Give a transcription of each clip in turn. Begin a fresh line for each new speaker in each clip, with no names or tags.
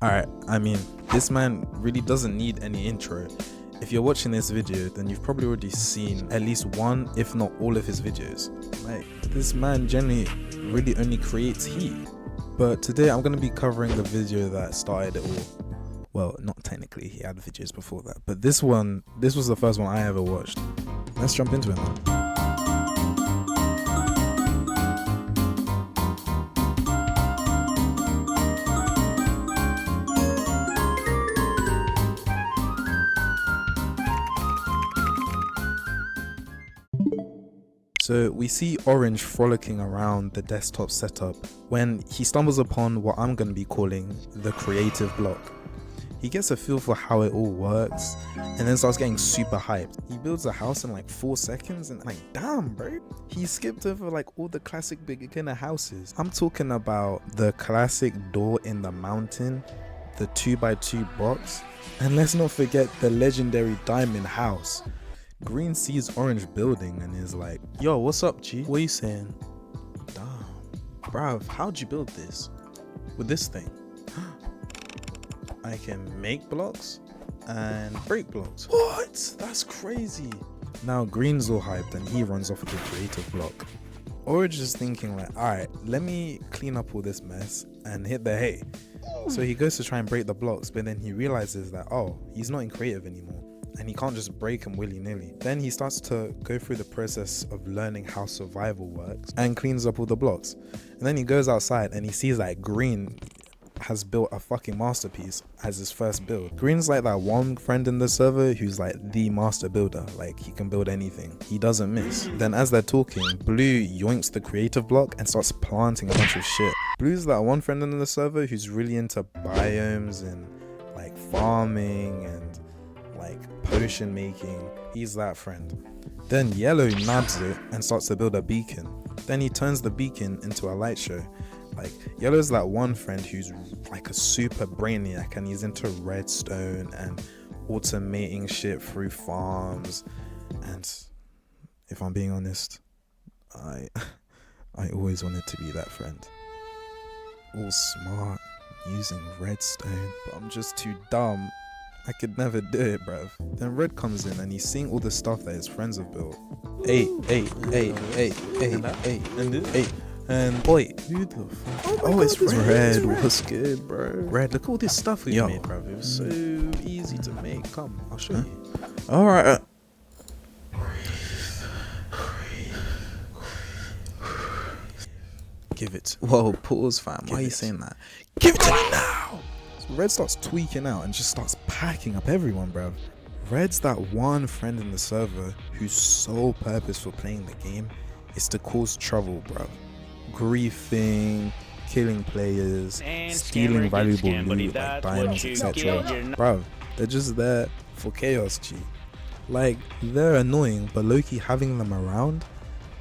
Alright, I mean, this man really doesn't need any intro. If you're watching this video, then you've probably already seen at least one, if not all of his videos. Like, this man generally really only creates heat. But today I'm going to be covering the video that started it all. Well, not technically, he had videos before that. But this was the first one I ever watched. Let's jump into it now. So we see Orange frolicking around the desktop setup when he stumbles upon what I'm going to be calling the creative block. He gets a feel for how it all works and then starts getting super hyped. He builds a house in like 4 seconds and like, damn bro, he skipped over like all the classic beginner houses. I'm talking about the classic door in the mountain, the 2x2 box, and let's not forget the legendary diamond house. Green sees Orange building and is like, yo, what's up, G? What are you saying? Damn, bruv, how'd you build this? With this thing? I can make blocks and break blocks. What? That's crazy. Now Green's all hyped and he runs off with the creative block. Orange is thinking like, alright, let me clean up all this mess and hit the hay. So he goes to try and break the blocks, but then he realizes that, oh, he's not in creative anymore. And he can't just break them willy-nilly. Then he starts to go through the process of learning how survival works and cleans up all the blocks. And then he goes outside and he sees like Green has built a fucking masterpiece as his first build. Green's like that one friend in the server who's like the master builder, like he can build anything, he doesn't miss. Then as they're talking, Blue yoinks the creative block and starts planting a bunch of shit. Blue's that one friend in the server who's really into biomes and like farming and like potion making. He's that friend. Then Yellow nabs it and starts to build a beacon. Then he turns the beacon into a light show. Like, Yellow's that one friend who's like a super brainiac and he's into redstone and automating shit through farms. And if I'm being honest, I always wanted to be that friend. All smart, using redstone, but I'm just too dumb. I could never do it, bruv. Then Red comes in and he's seeing all the stuff that his friends have built. Hey. And boy, who the fuck? Oh, it's Red. What's good, bro? Red, look at all this stuff we made, bruv. It was so easy to make. Come, I'll show you. Alright. Give it. Whoa, pause, fam. Why are you saying that? Give it to me now! Red starts tweaking out and just starts packing up everyone, bruv. Red's that one friend in the server whose sole purpose for playing the game is to cause trouble, bruv. Griefing, killing players, stealing valuable loot like diamonds, etc. Bruv, they're just there for chaos, G. Like, they're annoying, but low-key having them around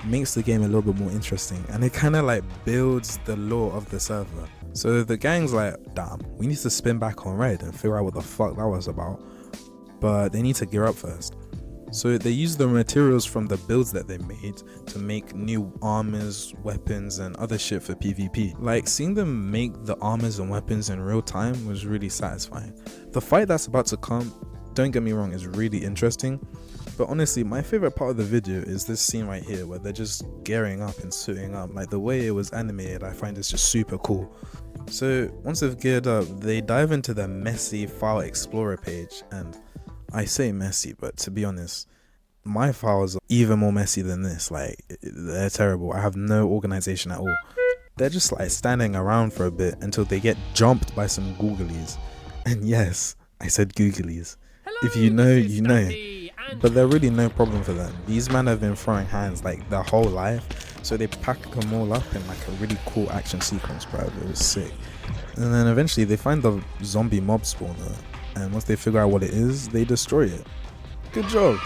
makes the game a little bit more interesting, and it kind of like builds the lore of the server. So the gang's like, damn, we need to spin back on Red and figure out what the fuck that was about, but they need to gear up first. So they use the materials from the builds that they made to make new armors, weapons, and other shit for PvP. Like, seeing them make the armors and weapons in real time was really satisfying. The fight that's about to come, don't get me wrong, is really interesting. But honestly, my favorite part of the video is this scene right here where they're just gearing up and suiting up. Like, the way it was animated, I find it's just super cool. So once they've geared up, they dive into the messy file explorer page. And I say messy, but to be honest, my files are even more messy than this. Like, they're terrible. I have no organization at all. They're just like standing around for a bit until they get jumped by some googlies. And yes, I said googlies. If you know, you know. But they're really no problem for them. These men have been throwing hands like their whole life, so they pack them all up in like a really cool action sequence, bro. It was sick. And then eventually they find the zombie mob spawner, and once they figure out what it is, they destroy it. Good job,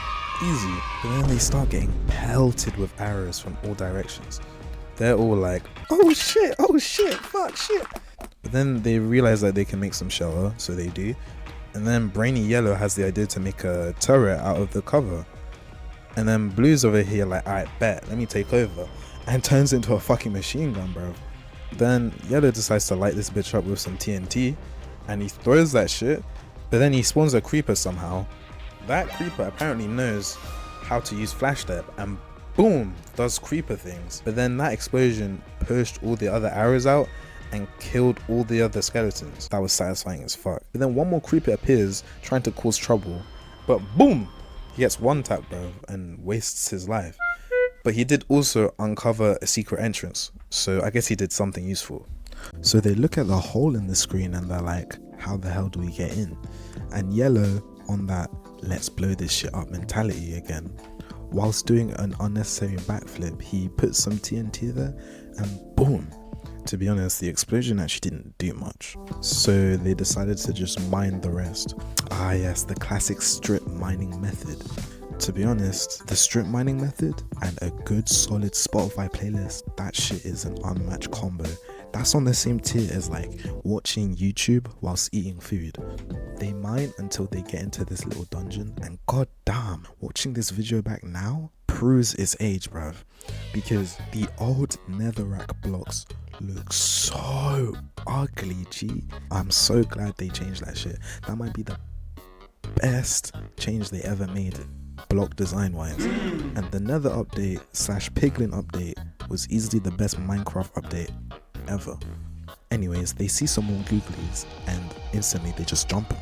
easy. But then they start getting pelted with arrows from all directions. They're all like, oh shit, fuck shit. But then they realize that they can make some shelter, so they do. And then Brainy Yellow has the idea to make a turret out of the cover. And then Blue's over here like, alright, bet, let me take over. And turns into a fucking machine gun, bro. Then Yellow decides to light this bitch up with some TNT. and he throws that shit, but then he spawns a creeper somehow. That creeper apparently knows how to use flash step and boom, does creeper things. But then that explosion pushed all the other arrows out and killed all the other skeletons. That was satisfying as fuck. But then one more creeper appears trying to cause trouble, but boom, he gets one tap, bro, and wastes his life. But he did also uncover a secret entrance, so I guess he did something useful. So they look at the hole in the screen and they're like, how the hell do we get in? And Yellow, on that let's blow this shit up mentality again, whilst doing an unnecessary backflip, he put some TNT there and boom. To be honest, the explosion actually didn't do much, so they decided to just mine the rest. Ah yes, the classic strip mining method. To be honest, the strip mining method and a good solid Spotify playlist, that shit is an unmatched combo. That's on the same tier as like watching YouTube whilst eating food. They mine until they get into this little dungeon, and god damn, watching this video back now proves its age, bruv, because the old netherrack blocks look so ugly, G. I'm so glad they changed that shit. That might be the best change they ever made block design wise. And the nether update / piglin update was easily the best Minecraft update ever. Anyways, they see some more googlies and instantly they just jump them.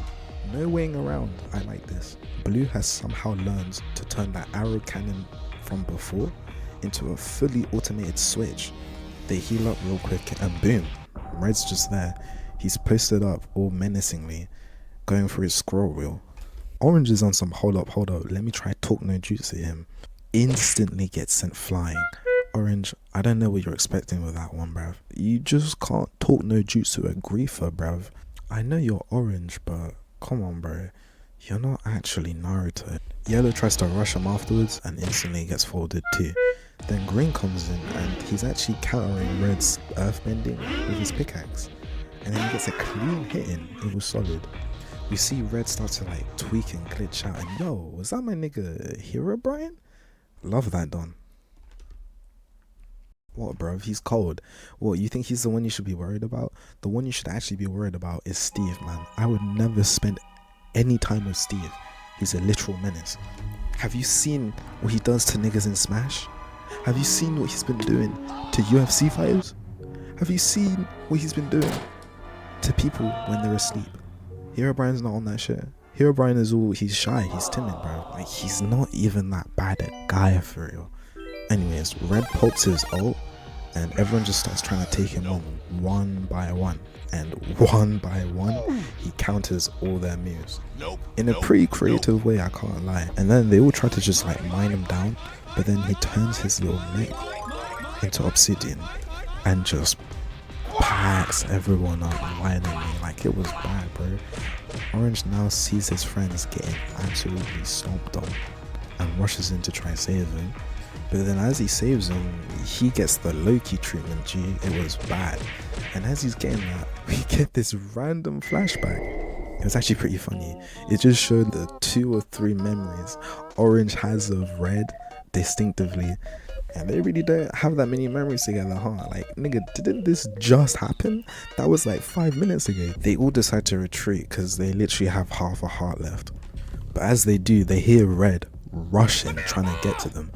No weighing around. I like this. Blue has somehow learned to turn that arrow cannon from before into a fully automated switch. They heal up real quick and boom, Red's just there. He's posted up all menacingly, going for his scroll wheel. Orange is on some hold up, let me try talk no jutsu him. Instantly gets sent flying. Orange, I don't know what you're expecting with that one, bruv. You just can't talk no jutsu a griefer, bruv. I know you're orange, but come on, bro. You're not actually Naruto. Yellow tries to rush him afterwards and instantly gets folded too. Then green comes in and he's actually countering Red's earthbending with his pickaxe. And then he gets a clean hit in. It was solid. We see Red start to like tweak and glitch out, and yo, was that my nigga Hero Brian? Love that Don. What, bro? He's cold. What, you think he's the one you should be worried about? The one you should actually be worried about is Steve, man. I would never spend any time with Steve. He's a literal menace. Have you seen what he does to niggas in Smash? Have you seen what he's been doing to UFC fighters? Have you seen what he's been doing to people when they're asleep? Hero Brian's not on that shit. Hero Brian is all, he's shy, he's timid, bro. Like, he's not even that bad at Gaia for real. Anyways, Red pulps his ult and everyone just starts trying to take him on one by one. And one by one, he counters all their moves. In a pretty creative way, I can't lie. And then they all try to just like mine him down, but then he turns his little neck into obsidian and just packs everyone up violently. Like, it was bad, bro. Orange now sees his friends getting absolutely stomped on and rushes in to try and save him. But then as he saves him, he gets the Loki treatment, G. It was bad. And as he's getting that, we get this random flashback. It was actually pretty funny. It just showed the 2 or 3 memories Orange has of Red distinctively. And they really don't have that many memories together, huh? Like, nigga, didn't this just happen? That was like 5 minutes ago. They all decide to retreat because they literally have half a heart left. But as they do, they hear Red rushing, trying to get to them.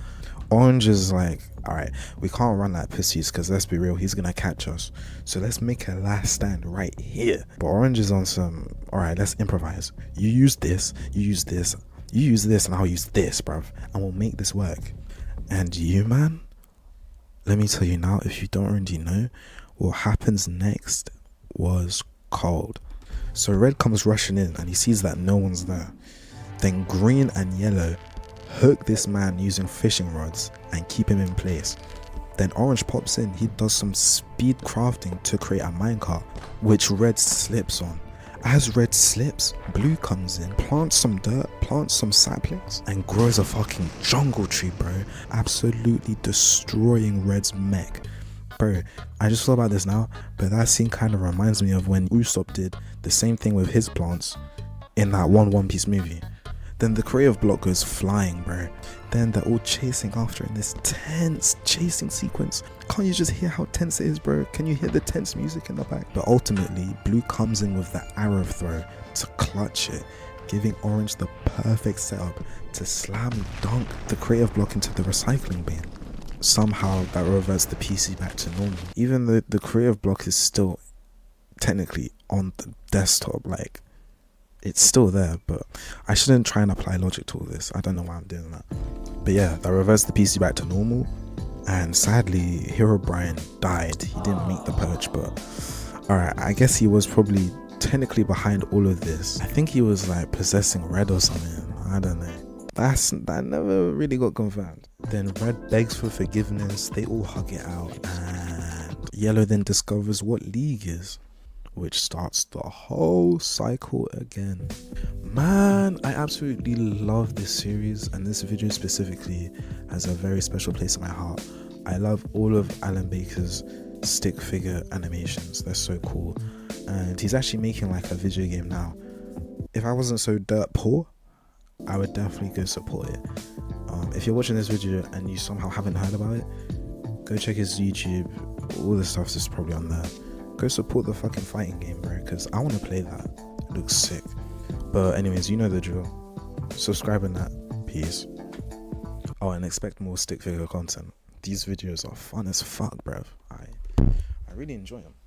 Orange is like, alright, we can't run like pussies because let's be real, he's gonna catch us. So let's make a last stand right here. But Orange is on some, alright, let's improvise. You use this, you use this, you use this, and I'll use this, bruv. And we'll make this work. And you, man, let me tell you now, if you don't already know, what happens next was cold. So Red comes rushing in and he sees that no one's there. Then Green and Yellow hook this man using fishing rods and keep him in place. Then Orange pops in, he does some speed crafting to create a minecart, which Red slips on. As Red slips, Blue comes in, plants some dirt, plants some saplings, and grows a fucking jungle tree, bro. Absolutely destroying Red's mech. Bro, I just thought about this now, but that scene kind of reminds me of when Usopp did the same thing with his plants in that One Piece movie. Then the creative block goes flying, bro. Then they're all chasing after in this tense chasing sequence. Can't you just hear how tense it is, bro? Can you hear the tense music in the back? But ultimately, blue comes in with the arrow throw to clutch it, giving orange the perfect setup to slam dunk the creative block into the recycling bin. Somehow that reverts the PC back to normal. Even though the creative block is still technically on the desktop, like, it's still there, but I shouldn't try and apply logic to all this. I don't know why I'm doing that. But yeah, that reversed the PC back to normal. And sadly, Hero Brian died. He didn't make the purge, but alright, I guess he was probably technically behind all of this. I think he was like possessing Red or something. I don't know. That never really got confirmed. Then Red begs for forgiveness. They all hug it out, and Yellow then discovers what League is, which starts the whole cycle again. Man, I absolutely love this series, and this video specifically has a very special place in my heart. I love all of Alan Baker's stick figure animations. They're so cool, and he's actually making like a video game now. If I wasn't so dirt poor, I would definitely go support it. If you're watching this video and you somehow haven't heard about it, go check his YouTube. All the stuff is probably on there. Go support the fucking fighting game, bro, because I want to play that. It looks sick. But anyways, you know the drill. Subscribe and that. Peace. Oh, and expect more stick figure content. These videos are fun as fuck, bruv. I really enjoy them.